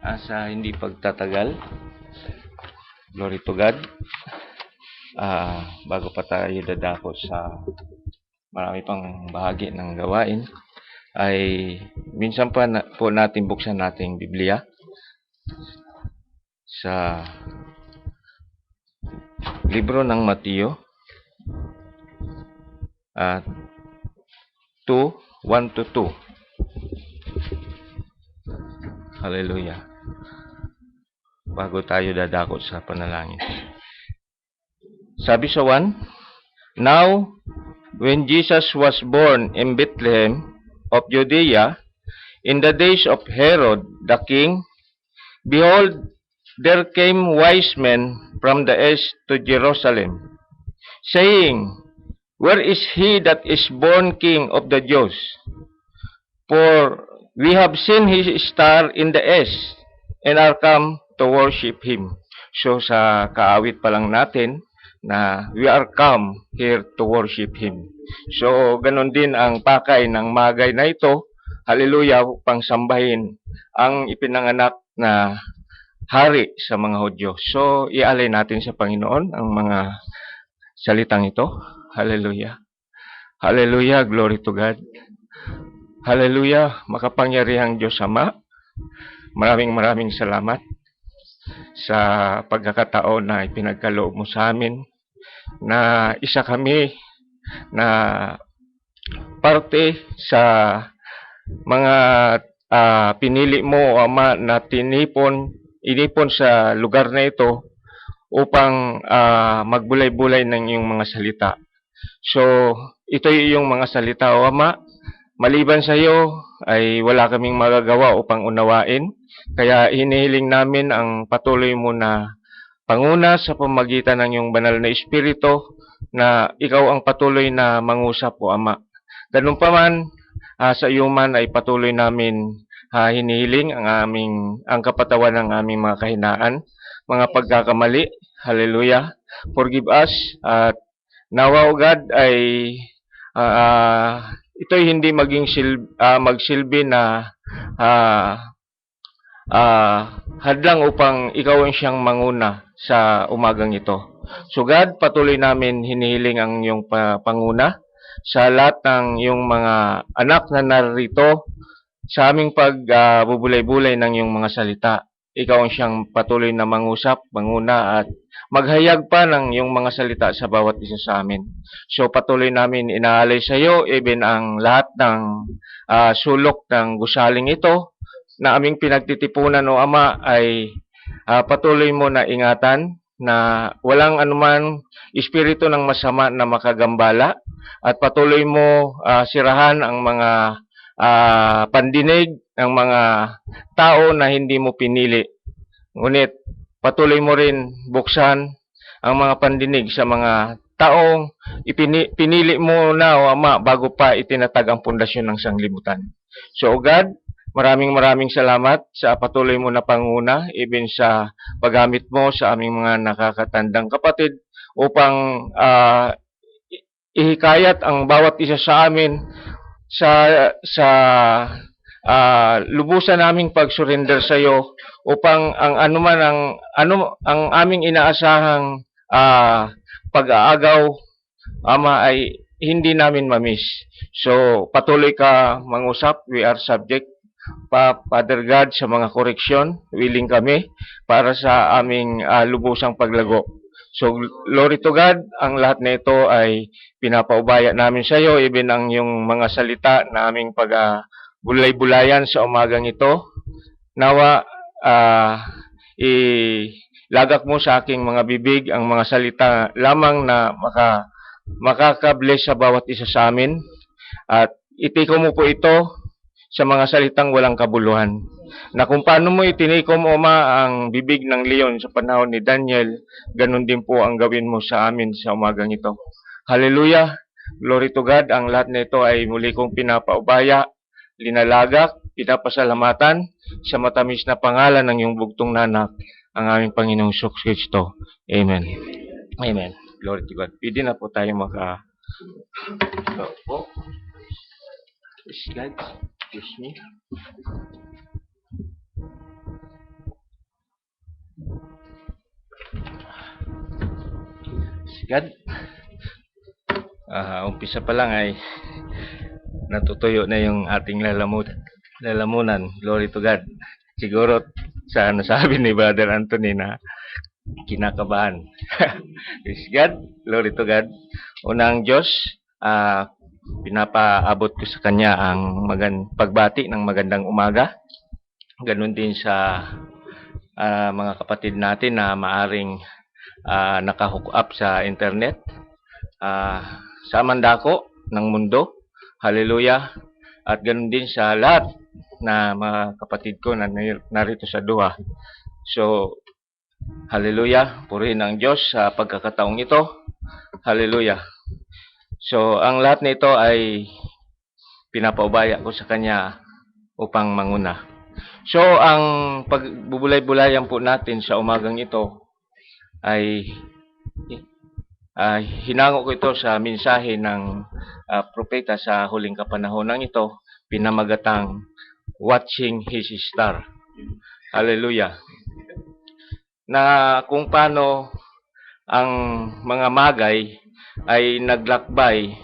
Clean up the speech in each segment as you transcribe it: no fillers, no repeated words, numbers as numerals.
Sa hindi pagtatagal, glory to God, bago pa tayo dadako sa marami pang bahagi ng gawain, ay minsan pa po natin buksan nating Biblia sa libro ng Mateo, 1:2. Hallelujah. Bago tayo dadako sa panalangin. Sabi sa 1, Now, when Jesus was born in Bethlehem of Judea, in the days of Herod the king, behold, there came wise men from the east to Jerusalem, saying, Where is he that is born King of the Jews? For we have seen his star in the east, and are come to worship him. So sa kaawit pa lang natin, na we are come here to worship him. So ganon din ang pakay ng magay na ito, hallelujah, upang sambahin ang ipinanganak na hari sa mga Hudyo. So ialay natin sa Panginoon ang mga salitang ito. Hallelujah. Hallelujah, glory to God. Hallelujah, makapangyarihang Diyos Ama. Maraming salamat sa pagkakataon na ipinagkaloob mo sa amin na isa kami na parte sa mga pinili mo, Ama, na inipon sa lugar na ito upang magbulay-bulay ng iyong mga salita. So, ito yung mga salita, O Ama. Maliban sa iyo ay wala kaming magagawa upang unawain. Kaya hinihiling namin ang patuloy mo na panguna sa pamagitan ng iyong banal na Espiritu na ikaw ang patuloy na mangusap, O Ama. Ganun pa man, sa iyo man ay patuloy namin hinihiling ang kapatawan ng aming mga kahinaan, mga pagkakamali. Hallelujah. Forgive us. At nawa, O God, ay ito'y hindi magsilbi na hadlang upang ikaw ang siyang manguna sa umagang ito. So God, patuloy namin hinihiling ang iyong panguna sa lahat ng iyong mga anak na narito sa aming pagbubulay-bulay ng iyong mga salita. Ikaw ang siyang patuloy na mangusap, manguna, at maghayag pa ng iyong mga salita sa bawat isa sa amin. So patuloy namin inaalay sa iyo, even ang lahat ng sulok ng gusaling ito na aming pinagtitipunan, O Ama, ay patuloy mo na ingatan na walang anuman espiritu ng masama na makagambala, at patuloy mo sirahan ang mga pandinig ng mga tao na hindi mo pinili. Ngunit patuloy mo rin buksan ang mga pandinig sa mga taong pinili mo na, O Ama, bago pa itinatag ang pundasyon ng sanglibutan. So, O God, maraming salamat sa patuloy mo na panguna, even sa paggamit mo sa aming mga nakakatandang kapatid upang ihikayat ang bawat isa sa amin sa lubusan naming pag-surrender sa iyo upang ang aming inaasahang pag-aagaw, Ama, ay hindi namin mamiss. So patuloy ka mangusap. We are subject, Father God, sa mga koreksyon. Willing kami para sa aming lubusang paglago. So, glory to God, ang lahat na ito ay pinapaubaya namin sa iyo, even ang yung mga salita na aming pag-bulay-bulayan sa umagang ito. Nawa, ilagak mo sa aking mga bibig ang mga salita lamang na makaka-bless sa bawat isa sa amin. At itiko mo po ito sa mga salitang walang kabuluhan. Na kung paano mo itinikom, O Ma, ang bibig ng leon sa panahon ni Daniel, ganun din po ang gawin mo sa amin sa umagang ito. Hallelujah! Glory to God! Ang lahat na ito ay muli kong pinapaubaya, linalagak, pinapasalamatan sa matamis na pangalan ng iyong bugtong na anak, ang aming Panginoong Kristo. Amen. Amen. Glory to God. Pwede na po tayo Yes, God. Excuse me. God. Umpisa pa lang ay natutuyo na yung ating lalamunan. Glory to God. Siguro sa nasabi ni Brother Anthony na kinakabahan. Praise God. Glory to God. Unang Diyos, pinapaabot ko sa Kanya ang pagbati ng magandang umaga. Ganun din sa mga kapatid natin na maaring nakahook up sa internet. Sa mandako ng mundo. Hallelujah. At ganun din sa lahat na mga kapatid ko na narito sa duha. So, hallelujah. Purihin ang Diyos sa pagkakataong ito. Hallelujah. So, ang lahat nito ay pinapaubaya ko sa Kanya upang manguna. So, ang pagbubulay-bulayan po natin sa umagang ito ay hinango ko ito sa mensahe ng propeta sa huling kapanahonan ito, pinamagatang Watching His Star. Hallelujah. Na kung paano ang mga magay ay naglakbay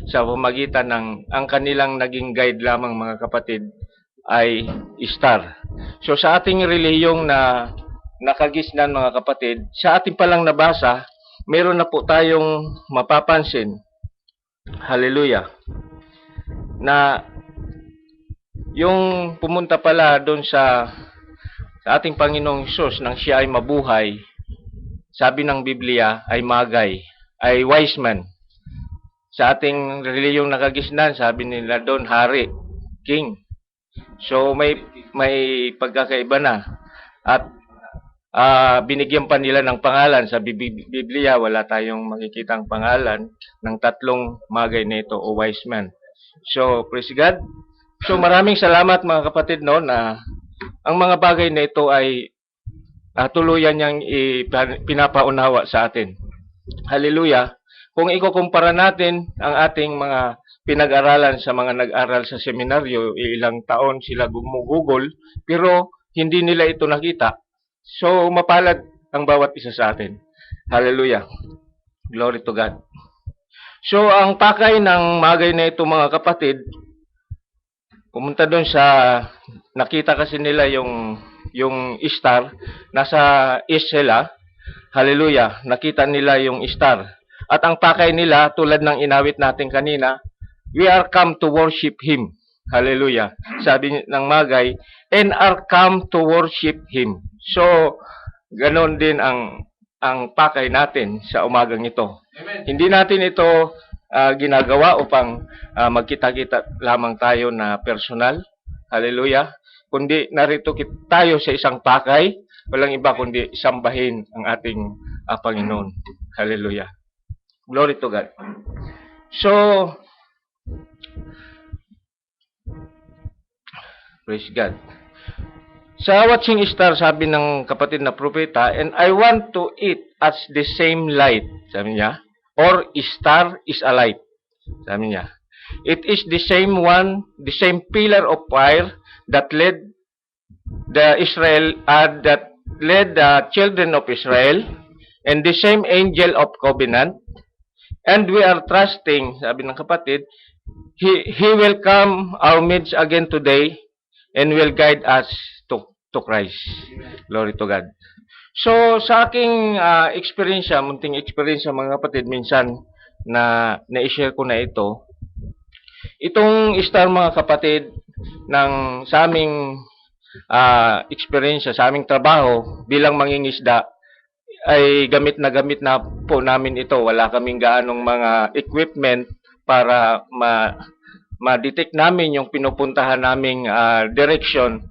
sa pamagitan ng ang kanilang naging guide lamang mga kapatid ay star. So sa ating reliyong na nakagisnan mga kapatid, sa ating palang nabasa, meron na po tayong mapapansin. Hallelujah. Na yung pumunta pala doon sa ating Panginoong Hesus nang siya ay mabuhay, sabi ng Biblia ay magay, ay wise man. Sa ating reliyong nakagisnan, sabi nila doon hari, king. So may pagkakaiba na. At binigyan pa nila ng pangalan. Sa Biblia, wala tayong makikitang pangalan ng tatlong magay nito o wise man. So, praise God. So, maraming salamat mga kapatid no, na ang mga bagay na ito ay tuluyan niyang pinapaunawa sa atin. Hallelujah. Kung ikukumpara natin ang ating mga pinag-aralan sa mga nag-aral sa seminaryo, ilang taon sila gumugugol, pero hindi nila ito nakita. So, mapalad ang bawat isa sa atin. Hallelujah. Glory to God. So, ang pakay ng magay na ito mga kapatid, pumunta doon sa, nakita kasi nila yung star, nasa east sila. Hallelujah. Nakita nila yung star. At ang pakay nila, tulad ng inawit natin kanina, we are come to worship Him. Hallelujah. Sabi ng magay, and are come to worship Him. So, ganon din ang pakay natin sa umagang ito. Amen. Hindi natin ito ginagawa upang magkita-kita lamang tayo na personal. Hallelujah. Kundi narito tayo sa isang pakay, walang iba kundi sambahin ang ating Panginoon. Hallelujah. Glory to God. So, praise God. Sa Watching Star, sabi ng kapatid na propeta, and I want to eat as the same light, sabi niya, or star is a light, sabi niya. It is the same one, the same pillar of fire that led the children of Israel, and the same angel of covenant. And we are trusting, sabi ng kapatid, He will come our midst again today and will guide us to Christ. Glory to God. So, sa aking munting experience mga kapatid, minsan na na-share ko na ito, itong star mga kapatid, sa aming experience, sa aming trabaho bilang mangingisda, ay gamit na po namin ito. Wala kaming gaanong mga equipment para ma-detect namin yung pinupuntahan naming direction.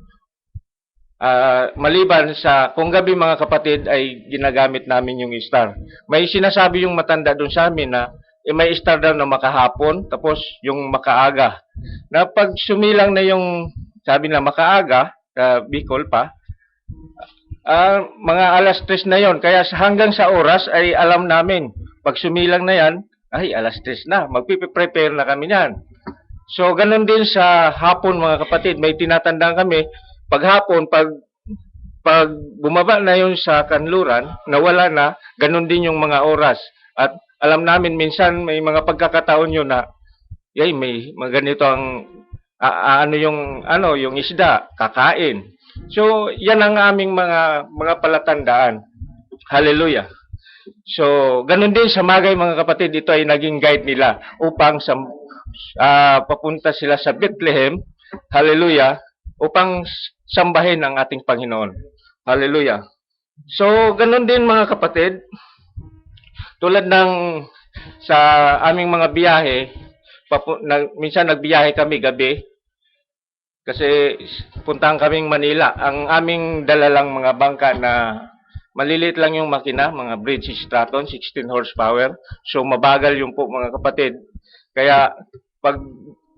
Maliban sa, kung gabi mga kapatid ay ginagamit namin yung star. May sinasabi yung matanda doon sa amin na may star daw na makahapon, tapos yung makaaga. Na pag sumilang na yung, sabi na makaaga, Bicol pa, mga alas 3 na yon. Kaya hanggang sa oras ay alam namin. Pag sumilang na yan, ay alas 3 na. Magpiprepare na kami yan. So, ganun din sa hapon mga kapatid. May tinatandaan kami. Pag hapon, pag bumaba na yun sa kanluran, nawala na, ganun din yung mga oras. At alam namin minsan may mga pagkakataon yun na, yay, may mga ganito ang yung isda, kakain. So, yan ang aming mga palatandaan. Hallelujah. So, ganun din sa Magay mga kapatid, ito ay naging guide nila upang papunta sila sa Bethlehem. Hallelujah. Upang sambahin ang ating Panginoon. Hallelujah. So, ganun din mga kapatid, tulad ng sa aming mga biyahe, minsan nagbiyahe kami gabi, kasi puntahan kaming Manila. Ang aming dala lang mga bangka na maliliit lang yung makina, mga British Stratton, 16 horsepower. So, mabagal yung po mga kapatid. Kaya, pag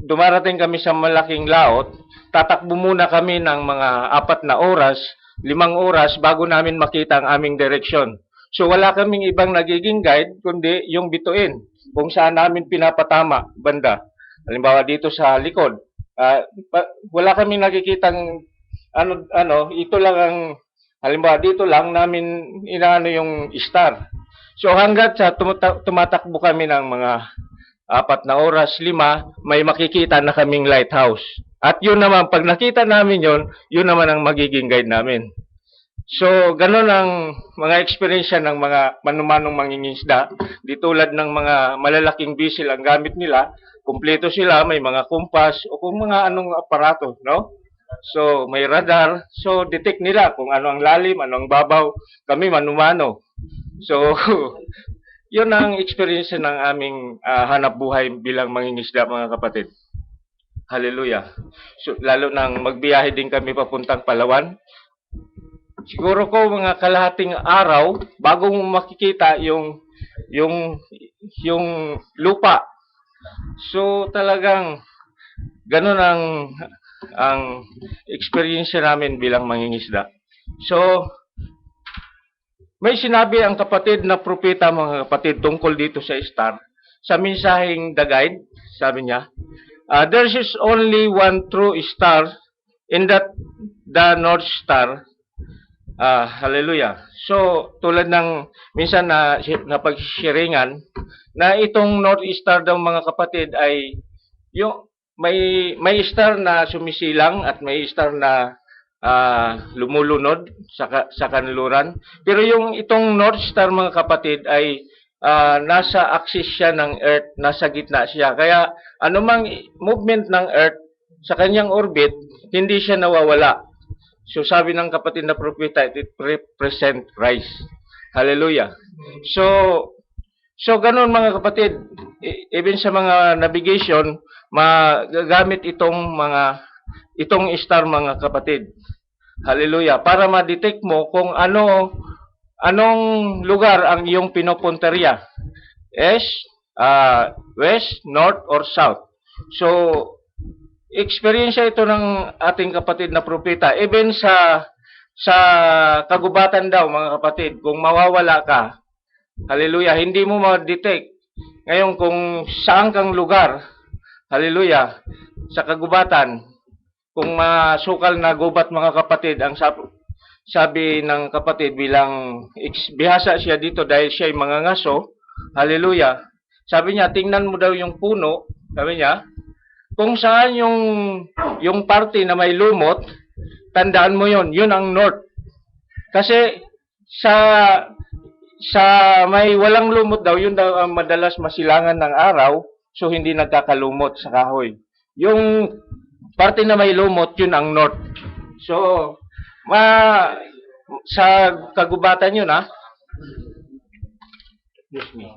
dumarating kami sa malaking laot, tatakbo muna kami ng mga 4 na oras, 5 oras bago namin makita ang aming direksyon. So, wala kaming ibang nagiging guide, kundi yung bituin, kung saan namin pinapatama banda. Halimbawa, dito sa likod. Wala kaming nakikitang ito lang ang, halimbawa, dito lang namin inaano yung star. So, hanggat sa tumatakbo kami ng mga 4 na oras, 5, may makikita na kaming lighthouse. At yun naman, pag nakita namin yun naman ang magiging guide namin. So, ganun ang mga experience ng mga manumanong mangingisda. Di tulad ng mga malalaking bisil ang gamit nila, kumpleto sila, may mga kumpas o kung mga anong aparato, no? So, may radar. So, detect nila kung ano ang lalim, ano ang babaw. Kami manumano. So, yun ang experience ng aming hanap buhay bilang mangingisda mga kapatid. Hallelujah. So, lalo nang magbiyahe din kami papuntang Palawan. Siguro ko mga kalahating araw bago mo makikita yung lupa. So talagang ganun ang experience namin bilang mangingisda. So may sinabi ang kapatid na propeta mga kapatid tungkol dito sa star. Sa mensaheng The Guide, sabi niya, there is only one true star in that the North Star. Hallelujah. So, tulad ng minsan na pag-sharingan, na itong North Star daw mga kapatid ay yung may star na sumisilang at may star na lumulunod sa kanluran. Pero yung itong North Star mga kapatid ay nasa axis siya ng Earth, nasa gitna siya. Kaya anumang movement ng Earth sa kanyang orbit, hindi siya nawawala. So sabi ng kapatid na propeta, it represent Christ. Hallelujah. So ganun mga kapatid, even sa mga navigation, magagamit itong star mga kapatid. Hallelujah. Para ma-detect mo kung anong lugar ang iyong pinupunteriya. West, north, or south. So experience ito ng ating kapatid na propeta. Even sa kagubatan daw mga kapatid, kung mawawala ka, hallelujah, hindi mo ma-detect. Ngayon kung saan kang lugar, hallelujah, sa kagubatan, kung masukal na gubat mga kapatid, ang sabi ng kapatid bilang bihasa siya dito dahil siya ay mangangaso, hallelujah, sabi niya, tingnan mo daw yung puno, sabi niya, kung saan yung party na may lumot, tandaan mo yun ang north. Kasi sa may walang lumot daw, yun daw ang madalas masilangan ng araw, so hindi nagkakalumot sa kahoy. Yung party na may lumot, yun ang north. So, sa kagubatan yun, Excuse me.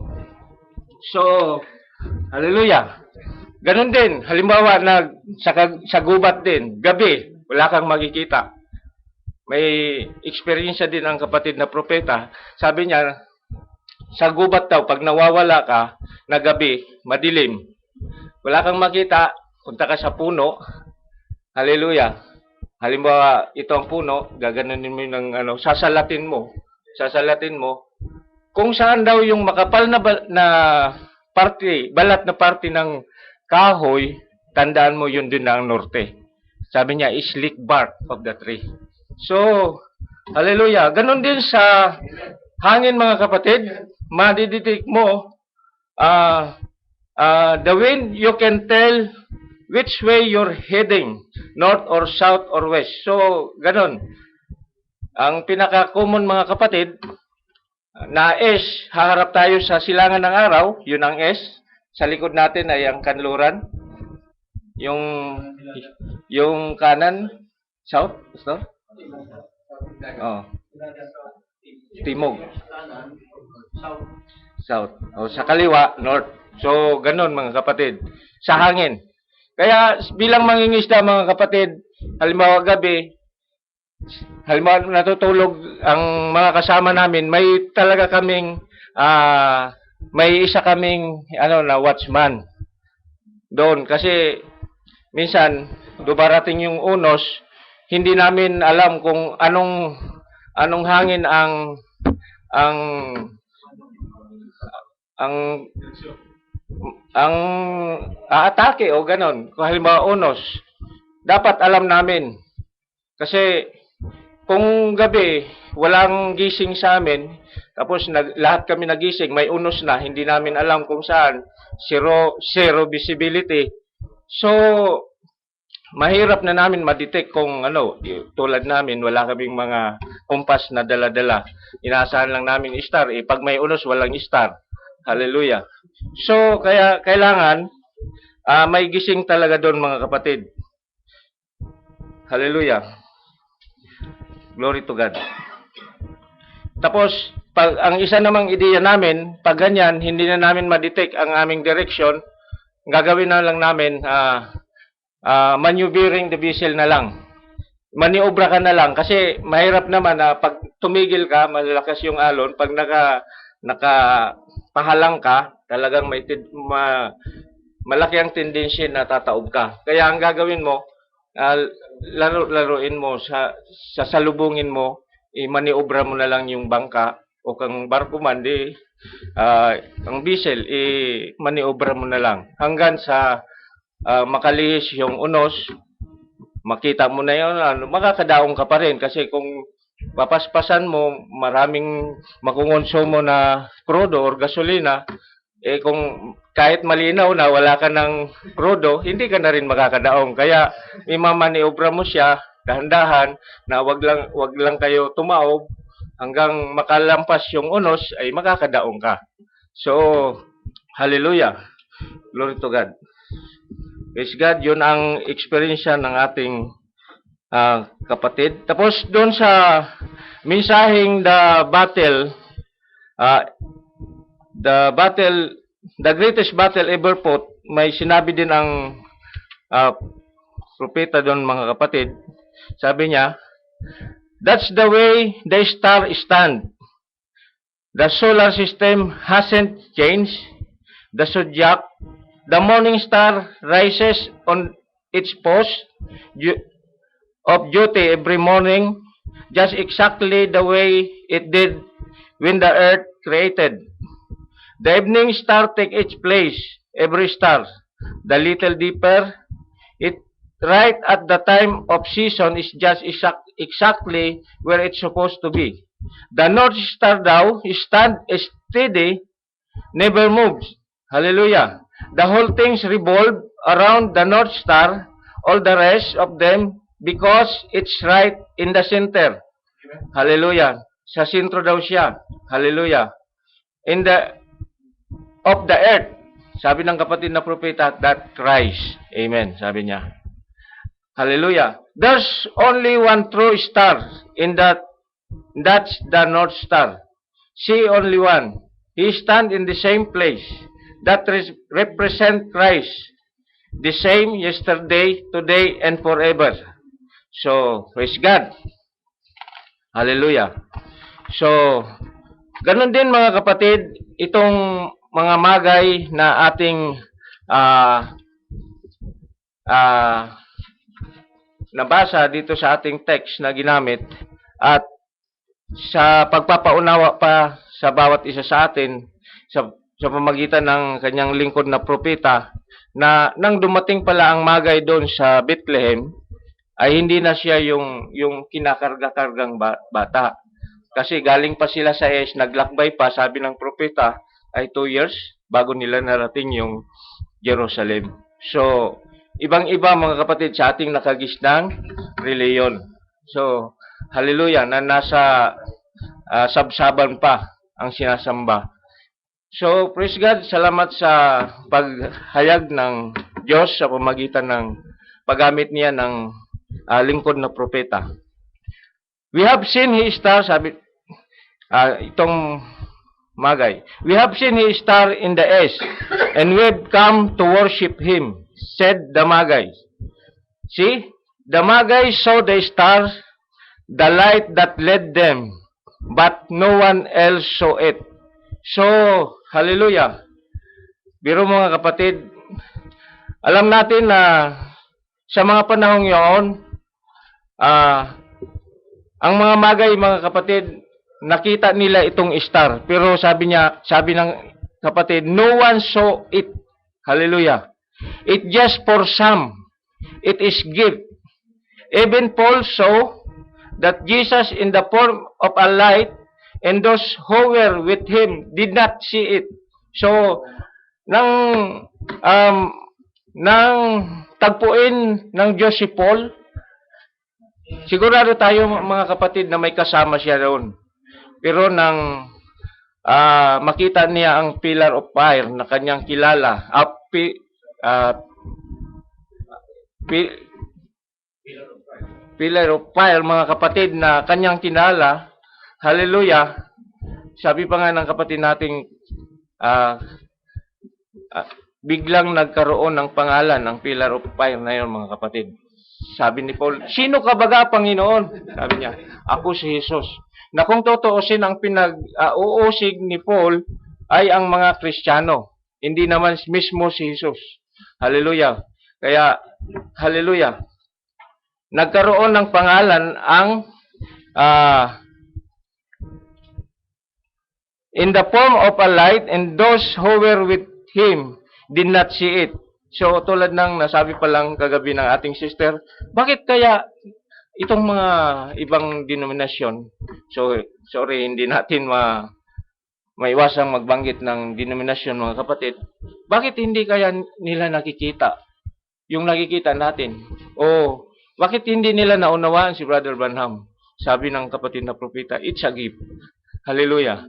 So, hallelujah. Ganon din, halimbawa sa gubat din, gabi, wala kang makikita. May experience din ang kapatid na propeta. Sabi niya, sa gubat daw, pag nawawala ka, na gabi, madilim, wala kang makita, punta ka sa puno, hallelujah. Halimbawa, ito ang puno, gaganunin mo ng sasalatin mo, kung saan daw yung makapal na party, balat na party ng kahoy, tandaan mo yun din ang norte. Sabi niya, sleek bark of the tree. So, hallelujah. Ganon din sa hangin mga kapatid, madiditik mo The wind, you can tell which way you're heading, north or south or west. So, ganun. Ang pinaka-common mga kapatid, na S, haharap tayo sa silangan ng araw, yun ang S. Sa likod natin ay ang kanluran. Yung kanan, south, so? Oh. Timog. South. O, sa kaliwa, north. So, ganun mga kapatid. Sa hangin. Kaya, bilang mangingisda mga kapatid, halimbawa gabi, halimbawa natutulog ang mga kasama namin, may talaga kaming, may isa kaming, na watchman. Doon. Kasi, minsan, dumarating yung unos, hindi namin alam kung anong hangin ang aatake o ganon. Kung halimbawa unos, dapat alam namin. Kasi kung gabi walang gising sa amin, tapos lahat kami nagising, may unos na, hindi namin alam kung saan, zero visibility. So, mahirap na namin ma-detect kung tulad namin, wala kaming mga kumpas na dala-dala. Inaasahan lang namin star. Pag may unos, walang star. Hallelujah. So, kaya kailangan may gising talaga doon mga kapatid. Hallelujah. Glory to God. Tapos, ang isa namang ideya namin, pag ganyan, hindi na namin ma-detect ang aming direction, gagawin na lang namin, maneuvering the vessel na lang. Maniobra ka na lang. Kasi mahirap naman na pag tumigil ka, malalakas yung alon. Pag nakapahalang ka, talagang malaki ang tendency na tataob ka. Kaya ang gagawin mo, laruin mo, sasalubungin mo, maniobra mo na lang yung bangka o kang barko man, ang vessel, maniobra mo na lang. Hanggang sa makalihis yung unos, makita mo na yun, makakadaong ka pa rin. Kasi kung papaspasan mo, maraming makukonsumo na crudo or gasolina, kung kahit malinaw na wala ka ng crudo, hindi ka na rin makakadaong. Kaya imamaniobra mo siya, dahan-dahan, na wag lang kayo tumaob, hanggang makalampas yung unos, ay makakadaong ka. So, hallelujah. Glory to God. Praise God, yun ang experience ng ating kapatid. Tapos doon sa mensaheng the greatest battle ever fought, may sinabi din ang propeta doon mga kapatid. Sabi niya, that's the way the star stand. The solar system hasn't changed. The zodiac, the morning star rises on its post of duty every morning, just exactly the way it did when the earth created. The evening star takes its place, every star, the little deeper. It right at the time of season is just exactly where it's supposed to be. The North Star thou stand steady, never moves. Hallelujah. The whole things revolve around the North Star, all the rest of them, because it's right in the center. Hallelujah. Sa sentro daw siya. Hallelujah. Of the earth. Sabi ng kapatid na propeta, that Christ. Amen. Sabi niya. Hallelujah. There's only one true star in that's the North Star. See only one. He stand in the same place. That represent Christ. The same yesterday, today, and forever. So, praise God. Hallelujah. So, ganun din mga kapatid, itong mga magay na ating nabasa dito sa ating text na ginamit at sa pagpapaunawa pa sa bawat isa sa atin sa pamagitan ng kanyang lingkod na propeta na nang dumating pala ang magay doon sa Bethlehem ay hindi na siya yung kinakarga-kargang bata. Kasi galing pa sila sa naglakbay pa, sabi ng propeta, ay 2 years bago nila narating yung Jerusalem. So, ibang-iba mga kapatid sa ating nakagisnang reliyon. So, hallelujah, na nasa sabsaban pa ang sinasamba. So, praise God, salamat sa paghayag ng Diyos sa pamagitan ng paggamit niya ng lingkod na propeta. We have seen His star, sabi, itong Magay. We have seen His star in the east, and we've come to worship Him, said the Magay. See, the Magi saw the star, the light that led them, but no one else saw it. So, hallelujah. Biro mga kapatid, alam natin na sa mga panahong yun, ang mga Magay, mga kapatid, nakita nila itong star. Pero sabi ng kapatid, no one saw it. Hallelujah. It just for some. It is gift. Even Paul saw that Jesus in the form of a light, and those who were with him did not see it. So, nang tagpuin ng Diyos si Paul, sigurado tayo mga kapatid na may kasama siya roon. Pero nang makita niya ang pillar of fire na kanyang kilala, pillar of fire mga kapatid na kanyang kilala, hallelujah, sabi pa nga ng kapatid nating biglang nagkaroon ng pangalan ng pillar of fire na yun mga kapatid. Sabi ni Paul, sino ka baga Panginoon? Sabi niya, ako si Jesus. Na kung totoosin ang pinag-uusig ni Paul ay ang mga Kristiyano, hindi naman mismo si Jesus. Hallelujah. Kaya, hallelujah. Nagkaroon ng pangalan ang in the form of a light, and those who were with him did not see it. So, tulad ng nasabi pa lang kagabi ng ating sister, bakit kaya itong mga ibang denominasyon, so, sorry, hindi natin maiwasang magbanggit ng denominasyon mga kapatid, bakit hindi kaya nila nakikita yung nakikita natin? O, bakit hindi nila naunawaan si Brother Branham? Sabi ng kapatid na propeta, it's a gift. Hallelujah.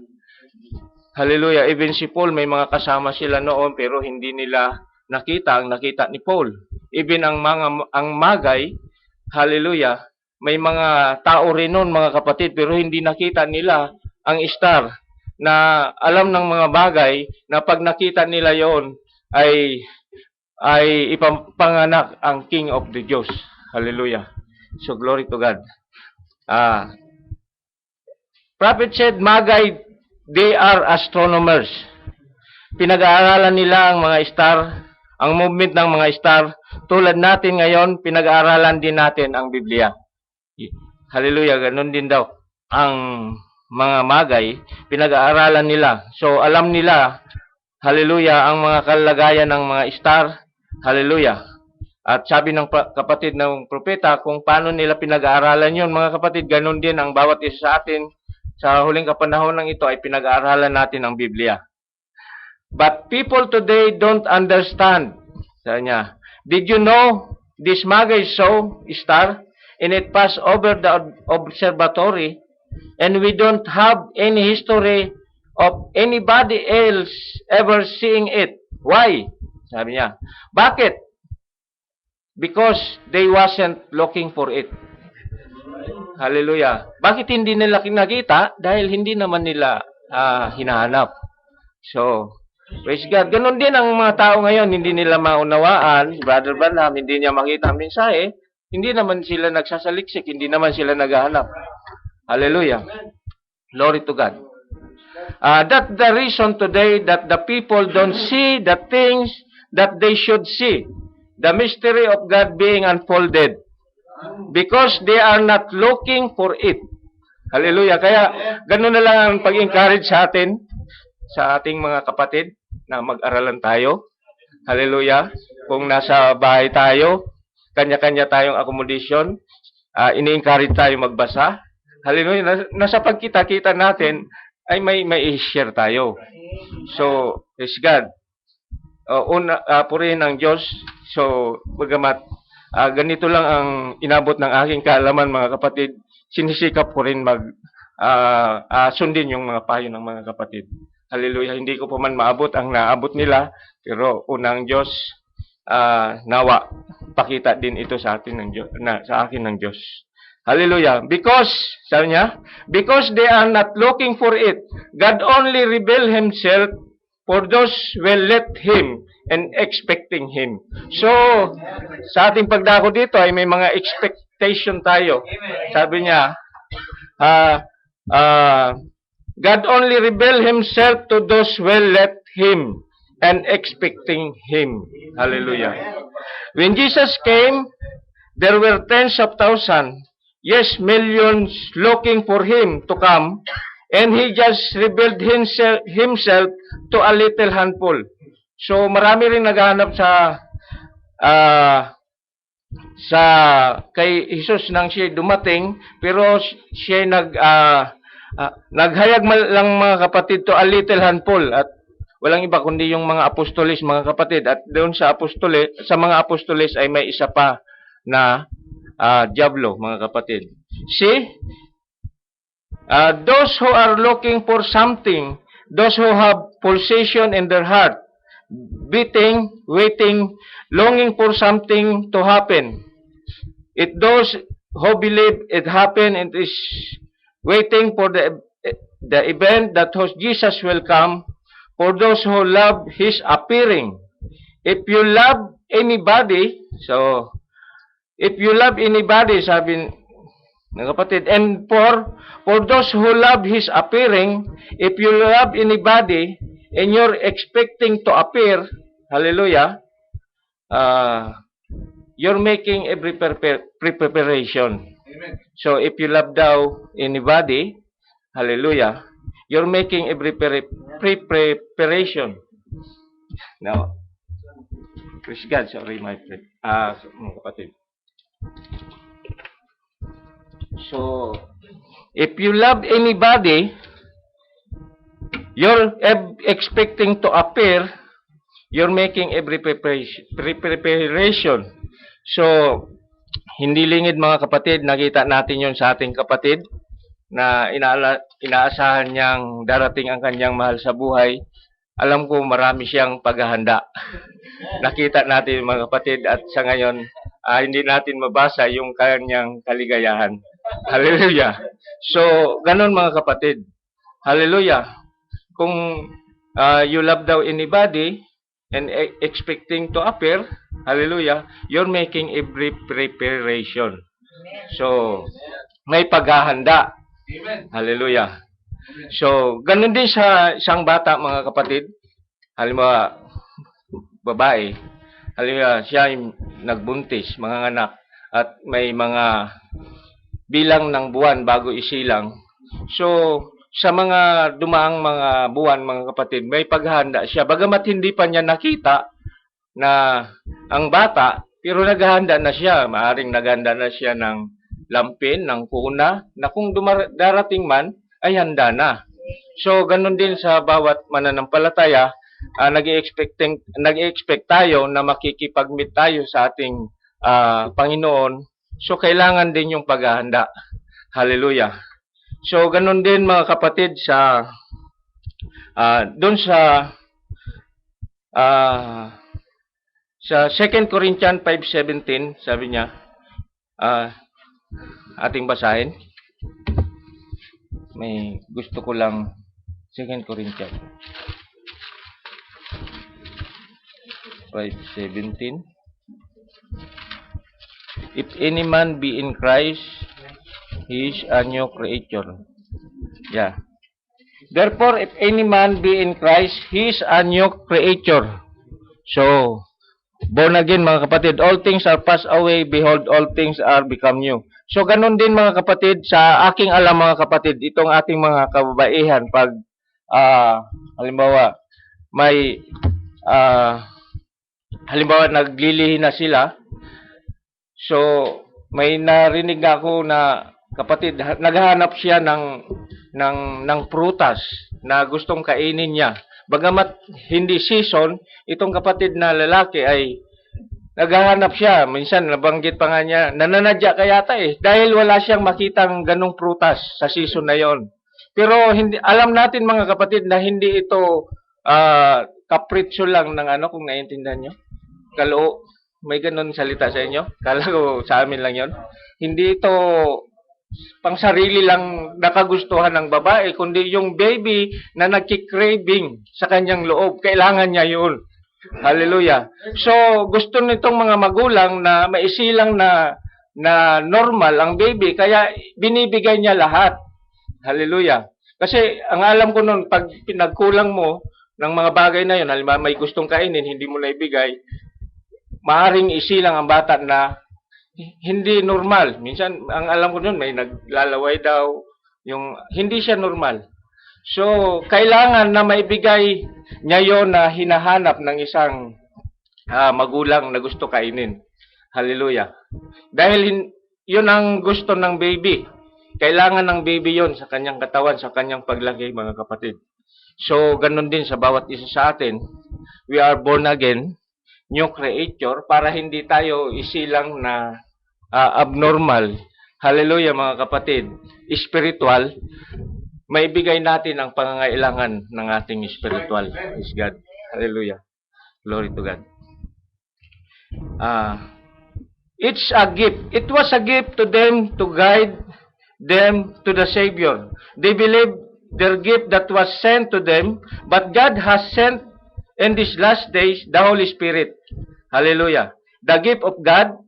Hallelujah. Even si Paul, may mga kasama sila noon, pero hindi nila nakita ang nakita ni Paul. Even ang Magay, hallelujah, may mga tao rin noon mga kapatid, pero hindi nakita nila ang star na alam ng mga bagay na pag nakita nila yon ay ipapanganak ang King of the Diyos. Hallelujah. So glory to God. Prophet said, Magay, they are astronomers. Pinag-aaralan nila ang mga star, ang movement ng mga star. Tulad natin ngayon, pinag-aaralan din natin ang Biblia. Hallelujah, ganun din daw. Ang mga Magay, pinag-aaralan nila. So, alam nila, hallelujah, ang mga kalagayan ng mga star. Hallelujah. At sabi ng kapatid ng propeta, kung paano nila pinag-aaralan yun, mga kapatid, ganun din ang bawat isa sa atin. Sa huling kapanahon ng ito ay pinag-aaralan natin ang Biblia. But people today don't understand. Sabi niya, did you know this Magay saw star and it passed over the observatory, and we don't have any history of anybody else ever seeing it? Why? Sabi niya, bakit? Because they wasn't looking for it. Hallelujah. Bakit hindi nila nakita? Dahil hindi naman nila hinahanap. So, praise God. Ganon din ang mga tao ngayon, hindi nila maunawaan. Brother Branham, hindi niya makita ang mensahe. Hindi naman sila nagsasaliksik, hindi naman sila naghahanap. Hallelujah. Glory to God. That's the reason today that the people don't see the things that they should see. The mystery of God being unfolded. Because they are not looking for it. Hallelujah. Kaya, ganun na lang ang pag-encourage sa atin, sa ating mga kapatid, na mag-aralan tayo. Hallelujah. Kung nasa bahay tayo, kanya-kanya tayong accommodation, ini-encourage tayo magbasa. Hallelujah. Nasa pagkita-kita natin, ay may share tayo. So, praise God. Purihin ang Diyos. So, bagamat ganito lang ang inabot ng aking kaalaman, mga kapatid, sinisikap ko rin sundin yung mga payo ng mga kapatid. Hallelujah. Hindi ko pa man maabot ang naabot nila, pero unang Diyos, nawa, pakita din ito sa atin ng Diyos, sa akin ng Diyos. Hallelujah. Because, sabi niya, because they are not looking for it, God only revealed Himself for those will let Him and expecting Him. So, sa ating pagdako dito ay may mga expectation tayo. Sabi niya, God only revealed Himself to those will let Him and expecting Him. Hallelujah. When Jesus came, there were tens of thousands, yes, millions looking for Him to come, and He just revealed Himself to a little handful. So, marami rin naghahanap sa kay Jesus nang siya dumating, pero siya naghayag lang, mga kapatid, to a little handful, at walang iba kundi yung mga apostolis, mga kapatid. At doon sa mga apostolis ay may isa pa na diablo, mga kapatid. See, those who are looking for something, those who have pulsation in their heart, beating, waiting, longing for something to happen. Those who believe it happened and is waiting for the event that Jesus will come, for those who love His appearing. If you love anybody, sabi ng kapatid, and for those who love His appearing, if you love anybody and you're expecting to appear, hallelujah, you're making every preparation. Amen. So if you love daw anybody, hallelujah, you're making every preparation. Now, praise God, sorry my friend. Mga kapatid. So, if you love anybody, you're expecting to appear, you're making every preparation. So, hindi lingid, mga kapatid, nakita natin yon sa ating kapatid na inaasahan niyang darating ang kanyang mahal sa buhay. Alam ko marami siyang paghahanda. Nakita natin, mga kapatid, at sa ngayon, hindi natin mabasa yung kanyang kaligayahan. Hallelujah. So, ganun, mga kapatid. Hallelujah. Kung you love daw anybody and expecting to appear, hallelujah, you're making every preparation. So, may paghahanda. Hallelujah. So, ganun din sa isang bata, mga kapatid. Halimbawa, babae. Halimbawa, siya ay nagbuntis, mga anak, at may mga bilang ng buwan bago isilang. So, sa mga dumaang mga buwan, mga kapatid, may paghahanda siya. Bagamat hindi pa niya nakita na ang bata, pero naghahanda na siya. Maaring naghahanda na siya ng lampin, ng kuna, na kung darating man, ay handa na. So, ganun din sa bawat mananampalataya, nag-i-expect tayo na makikipag-meet tayo sa ating Panginoon. So, kailangan din yung paghahanda. Hallelujah. So, ganun din, mga kapatid, doon sa 2 Corinthians 5:17, sabi niya, ating basahin. May gusto ko lang, 2 Corinthians 5:17. If any man be in Christ, he is a new creature. Yeah. Therefore, if any man be in Christ, he is a new creature. So, born again, mga kapatid, all things are passed away, behold, all things are become new. So, ganun din, mga kapatid, sa aking alam, mga kapatid, itong ating mga kababaihan, pag, halimbawa, halimbawa, naglilihi na sila, so, may narinig ako na, kapatid, naghahanap siya ng prutas na gustong kainin niya. Bagamat hindi season, itong kapatid na lalaki ay naghahanap siya. Minsan nabanggit pa nga niya, nananadya ka yata dahil wala siyang makitang ganong prutas sa season na yon. Pero hindi, alam natin mga kapatid na hindi ito kapritso lang ng kung naiintindihan nyo. Kaloo, may ganon salita sa inyo? Kala ko sa amin lang yon. Hindi ito pang sarili lang nakagustuhan ng babae, kundi yung baby na nagki-craving sa kanyang loob. Kailangan niya yun. Hallelujah. So, gusto nitong mga magulang na maisilang na normal ang baby, kaya binibigay niya lahat. Hallelujah. Kasi, ang alam ko nun, pag pinagkulang mo ng mga bagay na yun, halimbawa may gustong kainin, hindi mo na ibigay, maaring isilang ang bata na hindi normal. Minsan, ang alam ko nun, may naglalaway daw, yung hindi siya normal. So, kailangan na maibigay niya yon na hinahanap ng isang magulang na gusto kainin. Hallelujah. Dahil yun ang gusto ng baby. Kailangan ng baby yon sa kanyang katawan, sa kanyang paglaki, mga kapatid. So, ganun din sa bawat isa sa atin. We are born again, new creature, para hindi tayo isilang na abnormal. Hallelujah, mga kapatid. Spiritual, maibigay natin ang pangangailangan ng ating spiritual. Praise God. Hallelujah. Glory to God. It's a gift. It was a gift to them to guide them to the Savior. They believed their gift that was sent to them, but God has sent in these last days the Holy Spirit. Hallelujah. The gift of God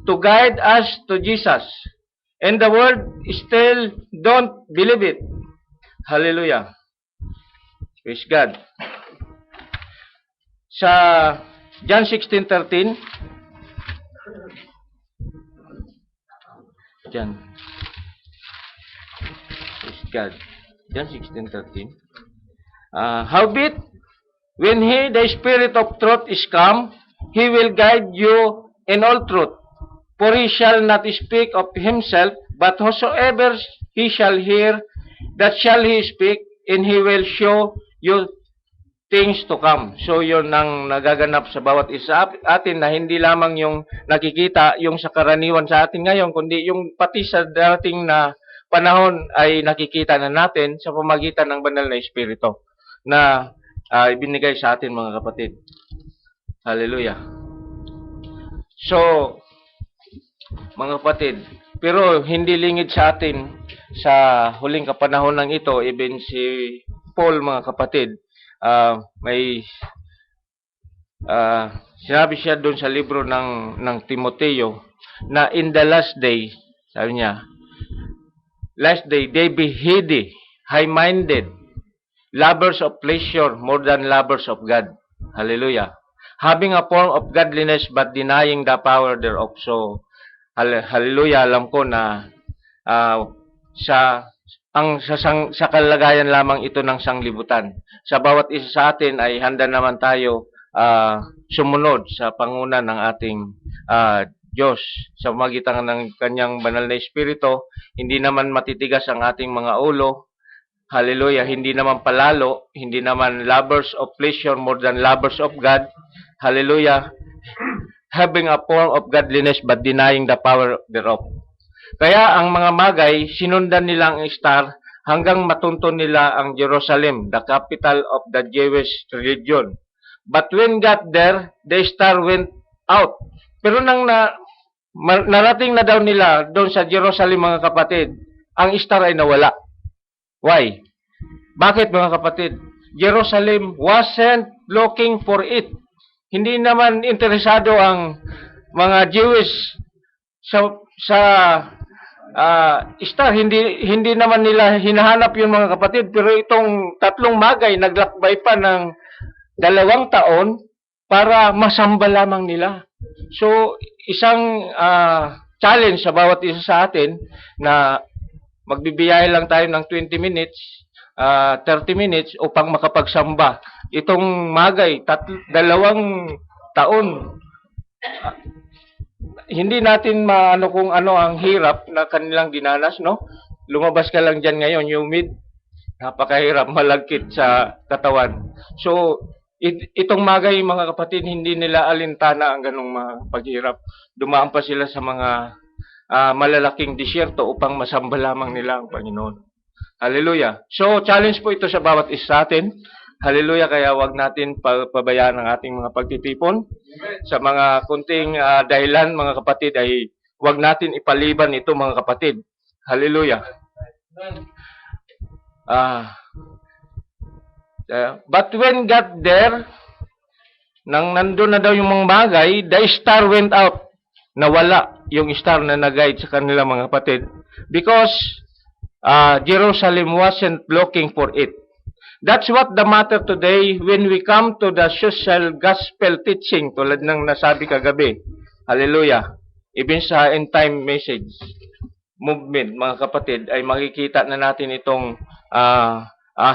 to guide us to Jesus. And the world still don't believe it. Hallelujah. Praise God. Sa John 16:13, John. Praise God. John 16:13. Howbeit, when He, the Spirit of truth, is come, He will guide you in all truth. For He shall not speak of Himself, but whosoever He shall hear, that shall He speak, and He will show you things to come. So, yun ang nagaganap sa bawat isa atin, na hindi lamang yung nakikita, yung sa karaniwan sa atin ngayon, kundi yung pati sa dating na panahon ay nakikita na natin sa pamagitan ng banal na Espiritu na ibinigay sa atin, mga kapatid. Hallelujah. So, mga kapatid, pero hindi lingid sa atin sa huling kapanahon ng ito, even si Paul, mga kapatid, may sinabi siya doon sa libro ng Timoteo na in the last day, sabi niya, last day, they be heady, high-minded, lovers of pleasure more than lovers of God. Hallelujah. Having a form of godliness but denying the power thereof. So, hallelujah, alam ko na sa kalagayan lamang ito ng sanglibutan. Sa bawat isa sa atin ay handa naman tayo sumunod sa panguna ng ating Diyos sa magitan ng kanyang banal na Espiritu. Hindi naman matitigas ang ating mga ulo. Hallelujah, hindi naman palalo, hindi naman lovers of pleasure more than lovers of God. Hallelujah, having a form of godliness but denying the power thereof. Kaya ang mga magay, sinundan nila ang star hanggang matunton nila ang Jerusalem, the capital of the Jewish religion. But when got there, the star went out. Pero nang narating na daw nila doon sa Jerusalem, mga kapatid, ang star ay nawala. Why? Bakit, mga kapatid? Jerusalem wasn't looking for it. Hindi naman interesado ang mga Jewish sa star. Hindi naman nila hinahanap yung mga kapatid. Pero itong tatlong magay, naglakbay pa ng 2 taon para masamba lamang nila. So, isang challenge sa bawat isa sa atin na magbibiyaya lang tayo ng 20 minutes, 30 minutes upang makapagsamba. Itong magay, 2 taon. Hindi natin maano kung ano ang hirap na kanilang dinanas, no? Lumabas ka lang dyan ngayon, humid, Napakahirap malagkit sa katawan. So, itong magay, mga kapatid, hindi nila alintana ang ganong mga paghirap. Dumaan pa sila sa mga malalaking disyerto upang masamba lamang nila ang Panginoon. Hallelujah. So, challenge po ito sa bawat isa sa atin. Hallelujah. Kaya wag natin pabayaan ang ating mga pagtitipon. Sa mga kunting dahilan, mga kapatid, ay wag natin ipaliban ito, mga kapatid. Hallelujah. But when got there, nang nandun na daw yung mga bagay, the star went out. Nawala yung star na nag-guide sa kanila, mga kapatid. Because Jerusalem wasn't looking for it. That's what the matter today when we come to the social gospel teaching, tulad ng nasabi kagabi. Hallelujah. Even sa end time message movement, mga kapatid, ay makikita na natin itong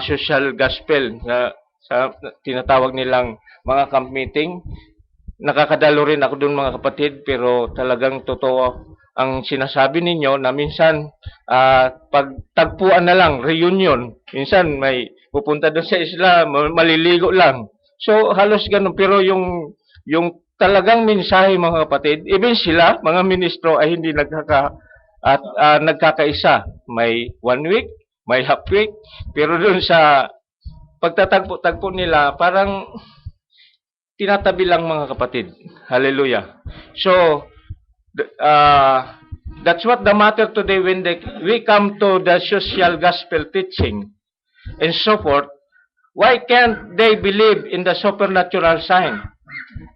social gospel na sa tinatawag nilang mga camp meeting. Nakakadalo rin ako dun, mga kapatid, pero talagang totoo ang sinasabi ninyo na minsan pagtagpuan na lang, reunion. Minsan may pupunta doon sa isla, maliligo lang. So halos ganun, pero yung talagang mensahe, mga kapatid, even sila, mga ministro, ay hindi nagkakaisa. May 1 week, may half week, pero doon sa pagtatagpo-tagpo nila, parang tinatabi lang, mga kapatid. Hallelujah. So, that's what the matter today when we come to the social gospel teaching and so forth. Why can't they believe in the supernatural sign?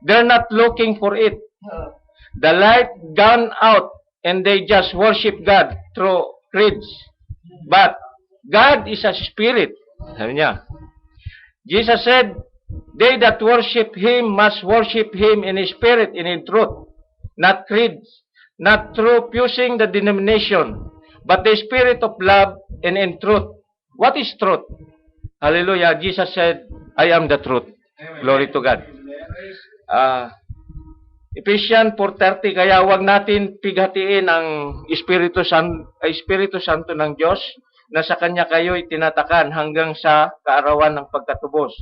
They're not looking for it. The light gone out and they just worship God through creeds. But God is a spirit. Sabi niya. Jesus said, they that worship Him must worship Him in spirit and in truth. Not creeds, not through fusing the denomination, but the spirit of love and in truth. What is truth? Hallelujah. Jesus said, I am the truth. Glory to God. Ephesians 4:30, kaya wag natin pighatiin ang Espiritu Santo ng Diyos na sa Kanya kayo'y tinatakan hanggang sa kaarawan ng pagkatubos.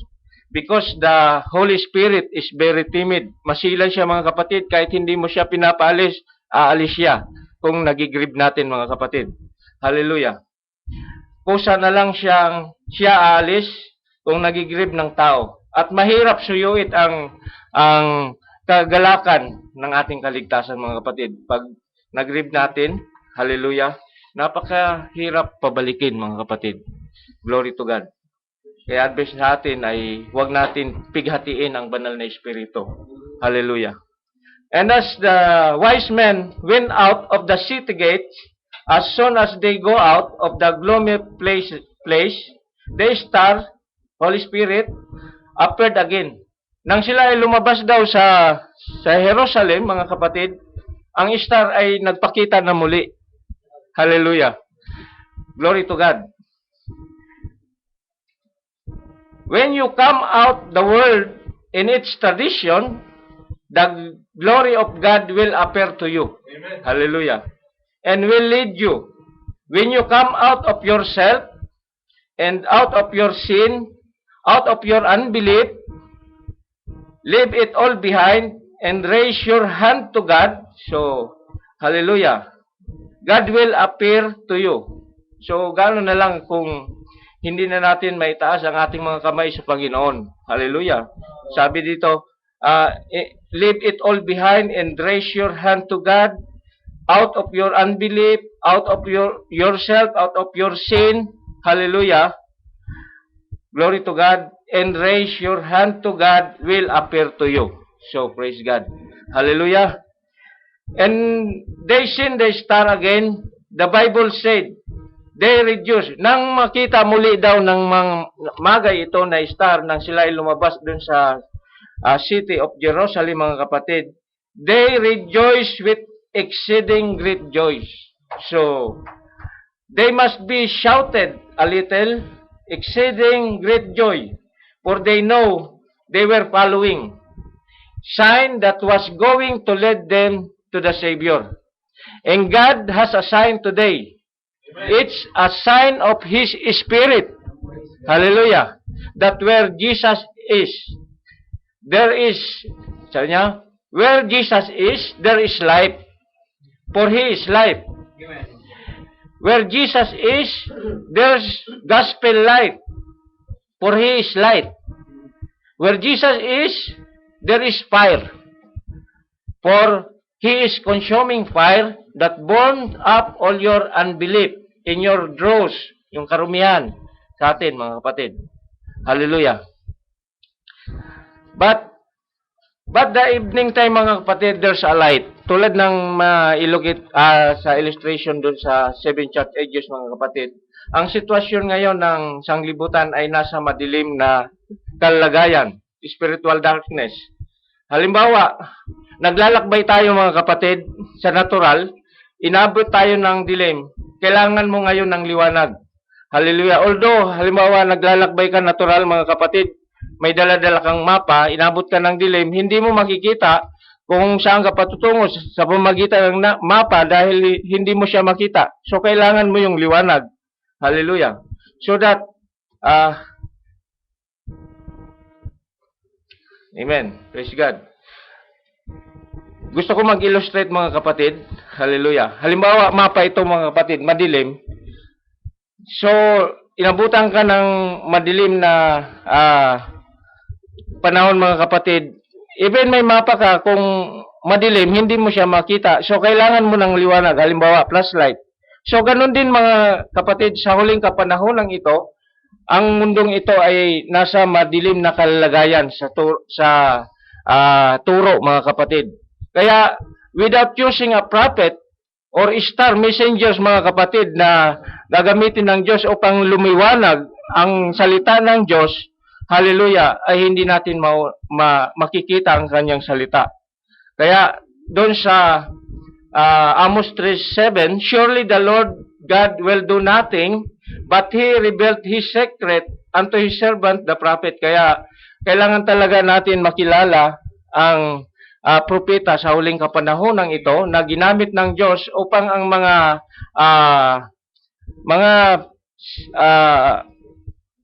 Because the Holy Spirit is very timid. Masilan siya, mga kapatid. Kahit hindi mo siya pinapaalis, aalis siya kung nagigrib natin, mga kapatid. Hallelujah. Pusa na lang siya aalis kung nagigrib ng tao. At mahirap suyuit ang kagalakan ng ating kaligtasan, mga kapatid. Pag nagrib natin, hallelujah, napakahirap pabalikin, mga kapatid. Glory to God. Kaya advice sa atin ay huwag natin pighatiin ang banal na Espiritu. Hallelujah. And as the wise men went out of the city gate, as soon as they go out of the gloomy place, the star, Holy Spirit, appeared again. Nang sila ay lumabas daw sa Jerusalem, mga kapatid, ang star ay nagpakita na muli. Hallelujah. Glory to God. When you come out the world in its tradition, the glory of God will appear to you. Amen. Hallelujah. And will lead you. When you come out of yourself and out of your sin, out of your unbelief, leave it all behind and raise your hand to God. So, hallelujah. God will appear to you. So, gano'n na lang kung hindi na natin maitaas ang ating mga kamay sa Panginoon. Hallelujah. Sabi dito, leave it all behind and raise your hand to God out of your unbelief, out of yourself, out of your sin. Hallelujah. Glory to God. And raise your hand to God will appear to you. So, praise God. Hallelujah. And they seen the star again. The Bible said, they reduced. Nang makita muli daw ng magay ito na star nang sila ay lumabas dun sa city of Jerusalem, mga kapatid, they rejoice with exceeding great joy. So, they must be shouted a little, exceeding great joy, for they know they were following sign that was going to lead them to the Savior. And God has a sign today. It's a sign of His Spirit. Hallelujah. That where Jesus is, there is, sabi niya, where Jesus is, there is life. For He is life. Where Jesus is, there's gospel light. For He is light. Where Jesus is, there is fire. For He is consuming fire that burns up all your unbelief in your dross, yung karumihan sa atin, mga kapatid. Hallelujah. But the evening time, mga kapatid, there's a light. Tulad ng mailugit sa illustration dun sa Seven Church Ages, mga kapatid. Ang sitwasyon ngayon ng sanglibutan ay nasa madilim na kalagayan, spiritual darkness. Halimbawa, naglalakbay tayo, mga kapatid, sa natural, inabot tayo ng dilim. Kailangan mo ngayon ng liwanag. Hallelujah. Although, halimbawa, naglalakbay ka natural, mga kapatid, may dala-dala kang mapa, inabot ka ng dilim, hindi mo makikita kung saan ka patutungo sa pamamagitan ng mapa dahil hindi mo siya makita. So, kailangan mo yung liwanag. Hallelujah. So that, amen. Praise God. Gusto ko mag-illustrate, mga kapatid. Hallelujah. Halimbawa, mapa ito, mga kapatid, madilim. So, inabutan ka ng madilim na panahon, mga kapatid. Even may mapa ka, kung madilim, hindi mo siya makita. So, kailangan mo ng liwanag. Halimbawa, flashlight. So, ganun din, mga kapatid, sa huling kapanahonang ito, ang mundong ito ay nasa madilim na kalagayan sa turo, mga kapatid. Kaya, without using a prophet or star messengers, mga kapatid, na gagamitin ng Diyos upang lumiwanag ang salita ng Diyos, hallelujah, ay hindi natin makikita ang kanyang salita. Kaya, doon sa Amos 3:7, surely the Lord God will do nothing, but He revealed His secret unto His servant the prophet. Kaya, kailangan talaga natin makilala ang propeta sa huling kapanahonang ito na ginamit ng Diyos upang ang mga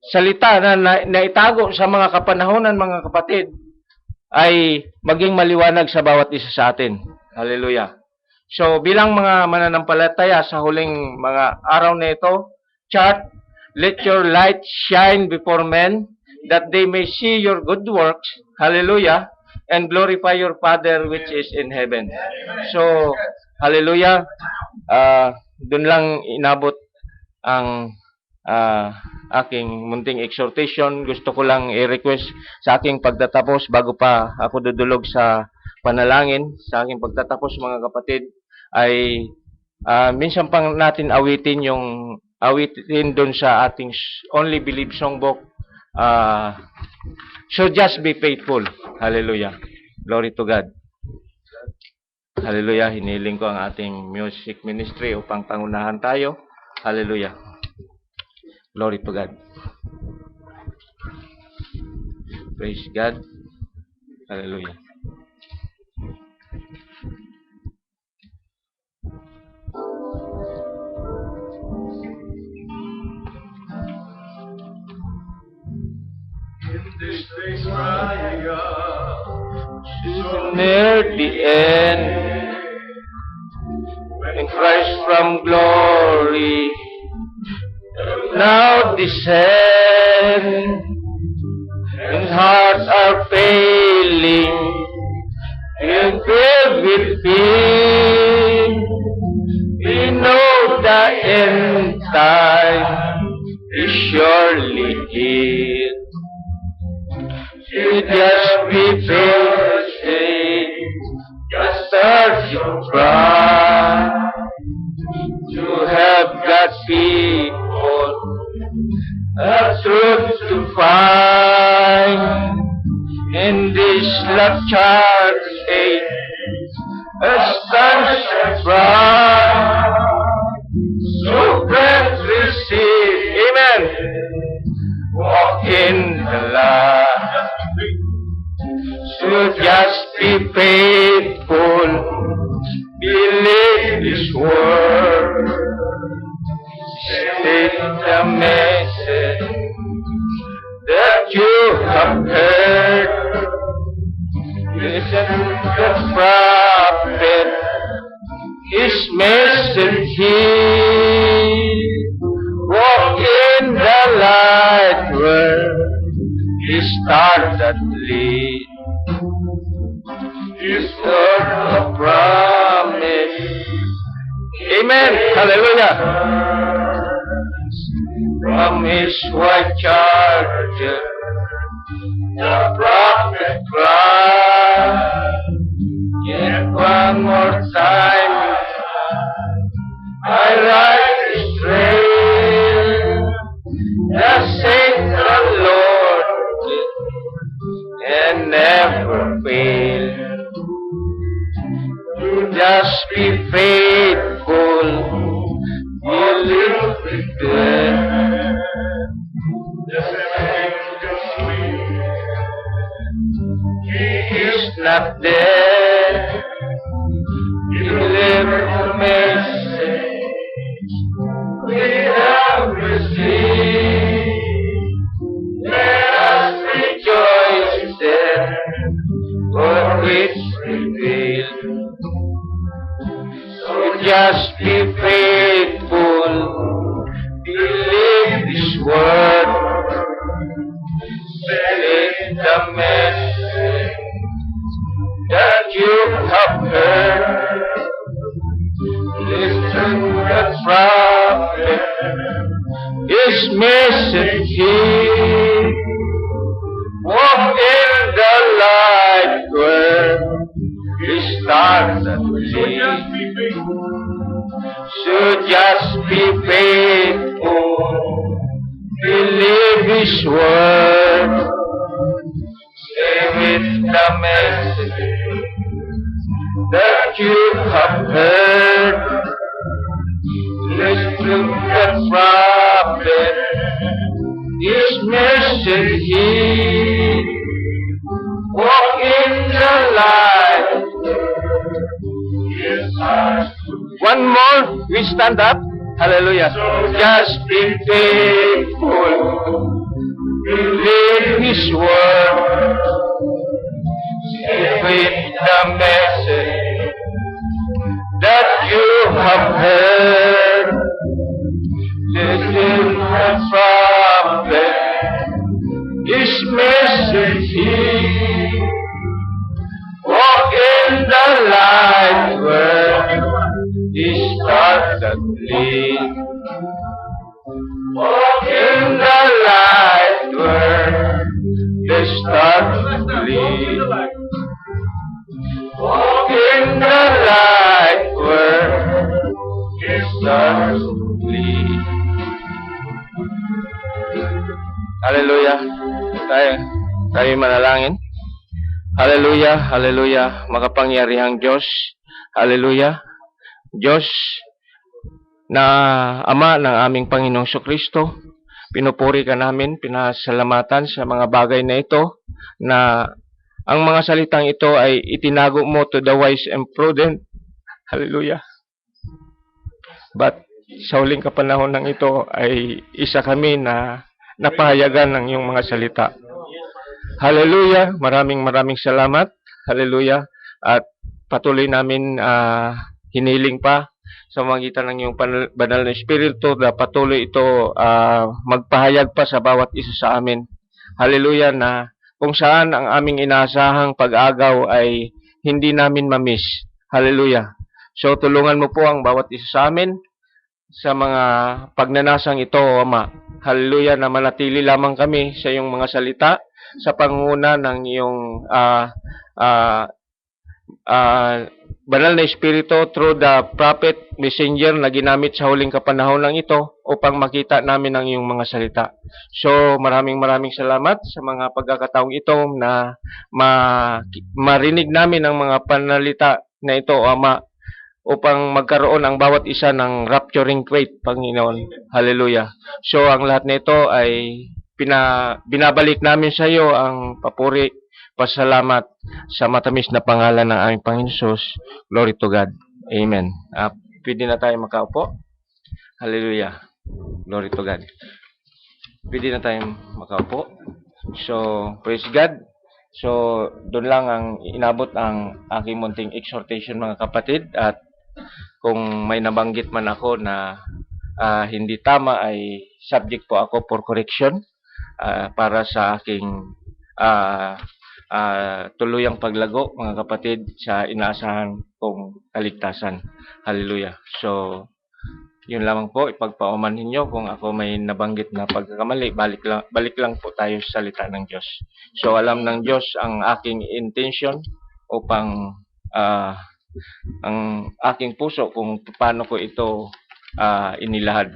salita na naitago sa mga kapanahonan, mga kapatid, ay maging maliwanag sa bawat isa sa atin. Hallelujah. So, bilang mga mananampalataya sa huling mga araw na ito, chart, let your light shine before men, that they may see your good works, hallelujah, and glorify your Father which is in heaven. So, hallelujah, dun lang inabot ang aking munting exhortation. Gusto ko lang i-request sa aking pagtatapos, bago pa ako dudulog sa panalangin, sa aking pagtatapos, mga kapatid, ay minsan pang natin awitin dun sa ating Only Believe Songbook. So just be faithful. Hallelujah. Glory to God. Hallelujah. Hiniling ko ang ating music ministry upang pangunahan tayo. Hallelujah. Glory to God. Praise God. Hallelujah. This place where I go, Near the end, when Christ from glory now descend, and hearts are failing and filled with pain, we know the end time is surely here. You just be patient, just start your cry. You have got people, a truth to find. In this love church age, a sunshine bright. So friends receive, amen. Walk in the light. So just be faithful, believe this word, take the message, prophet, his message he walk in the light where he started lead. His word of promise. Amen. Hallelujah. From his white charger, the prophet cried, yet one more time, I ride his trail, the sacred Lord, and never fail. Just be faithful, you live with good. Just make us sweet. He is not dead. He delivered the message we have received. Let us rejoice then, for it's revealed. So just be faithful, believe His word, spread the message that you have heard. Listen to the prophet, his message he walk in the light where he started to lead. So just be faithful, believe His word, stay with the message that you have heard. Listen to the prophet, his message he walk in the light. One more, we stand up. Hallelujah. Just be faithful, believe His word, stay with the message that you have heard. Listen to the prophet, his message he walk in the light where he started to lead. Walk in the light where they started to lead. Walk in the light where he started to lead. Hallelujah. Tayo manalangin. Hallelujah, hallelujah, makapangyarihang Diyos. Hallelujah. Diyos na Ama ng aming Panginoong Kristo, pinupuri ka namin, pinasalamatan sa mga bagay na ito, na ang mga salitang ito ay itinago mo to the wise and prudent. Hallelujah. But sa huling kapanahon ng ito ay isa kami na napahayagan ng iyong mga salita. Hallelujah. Maraming salamat. Hallelujah. At patuloy namin hiniling pa sa magitan ng iyong banal na Espiritu na patuloy ito magpahayag pa sa bawat isa sa amin. Hallelujah, na kung saan ang aming inaasahang pag-agaw ay hindi namin mamiss. Hallelujah. So tulungan mo po ang bawat isa sa amin sa mga pagnanasang ito, Ama. Hallelujah, na manatili lamang kami sa iyong mga salita, sa pangunguna ng iyong banal na Espiritu through the prophet, messenger na ginamit sa huling kapanahon ng ito upang makita namin ang iyong mga salita. So maraming salamat sa mga pagkakataong ito na marinig namin ang mga panalita na ito, Ama, upang magkaroon ang bawat isa ng rapturing faith, Panginoon. Hallelujah. So ang lahat nito ay binabalik namin sa iyo ang papuri, pasalamat sa matamis na pangalan ng aming Panginoon Jesus. Glory to God. Amen. Pwede na tayo makaupo. Hallelujah. Glory to God. Pwede na tayo makaupo. So, praise God. So, doon lang ang inabot ang aking munting exhortation mga kapatid, at kung may nabanggit man ako na hindi tama, ay subject po ako for correction para sa aking ah, tuluyang paglago mga kapatid sa inaasahan kong kaligtasan. Hallelujah. So, yun lamang po, ipagpaumanhin nyo kung ako may nabanggit na pagkakamali, balik lang po tayo sa salita ng Diyos. So, alam ng Diyos ang aking intention upang ang aking puso kung paano ko ito inilahad.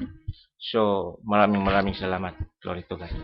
So, maraming salamat. Glory to God.